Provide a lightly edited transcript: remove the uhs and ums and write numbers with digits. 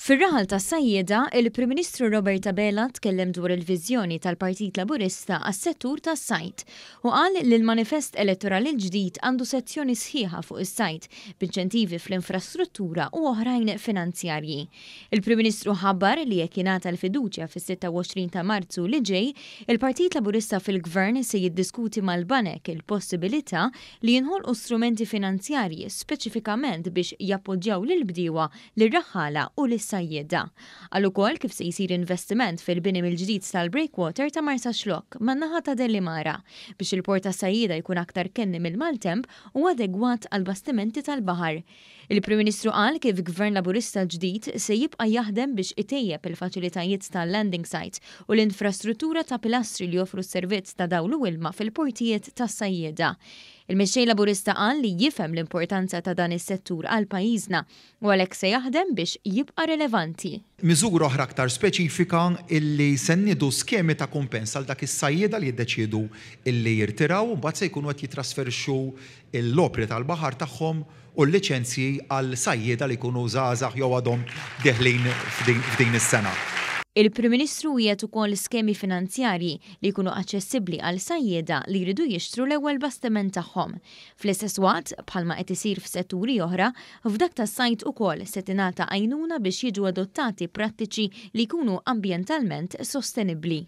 Fir-raħal tas-sajjieda, il-Prim Ministru Robert Abela tkellem dwar il-viżjoni tal-Partit Laburista għas-settur tas-sajd u qal li l-manifest elettorali l-ġdid għandu sezzjoni sħiħa fuq is-sajd b'inċentivi fl-infrastruttura u oħrajn finanzjarji. Il-Prim Ministru ħabbar li jekk jingħata l-fiduċja fis-26 ta' Marzu li ġej, il-Partit Laburista fil-Gvern se jiddiskuti mal-banek il-possibilità li jinħolqu strumenti finanzjarji speċifikament biex jappoġġjaw lill-bdiewa lir-raħħala u lis-sajjieda. Għal ukoll kif se jsir investiment fil-bini mill-ġdid tal-breakwater ta' Marsa Xlokk man-naħa ta' Dellimara biex il-port tas-sajjieda jkun aktar kenni mill-maltemp u adegwat għal bastimenti tal-baħar. Il-Prim Ministru qal kif Gvern Laburista ġdid se jibqa' jaħdem biex itejjeb il-faċilitajiet tal-landing sites u l-infrastruttura ta' pilastri li joffru s-servizz ta' dawl u ilma fil-portijiet tas-sajjieda. Il-Mexxej Laburista qal li jifhem l-importanza ta' dan is-settur għal pajjiżna u għalhekk se jaħdem biex jibqa' rilevanti. Miżura oħra aktar speċifika illi se nniedu skemi ta' kumpens għal dak is-sajjieda li jiddeċiedu illi jirtiraw u mbagħad se jkunu qed jitrasferixxu l-opri tal-baħar tagħhom u l-liċenzji għal sajjieda li jkunu żgħażagħ jew għadhom deħlin f'din is-sena. Il-Prim Ministru jgħid ukoll skemi finanzjarji li jkunu aċċessibbli għal sajjieda li jridu jixtru l-ewwel bastiment tagħhom. Fl-istess waqt, bħalma qed isir f'setturi oħra, f'dak tas-sajd ukoll se tingħata għajnuna biex jiġu adottati prattiċi li jkunu ambjentalment sostenibbli.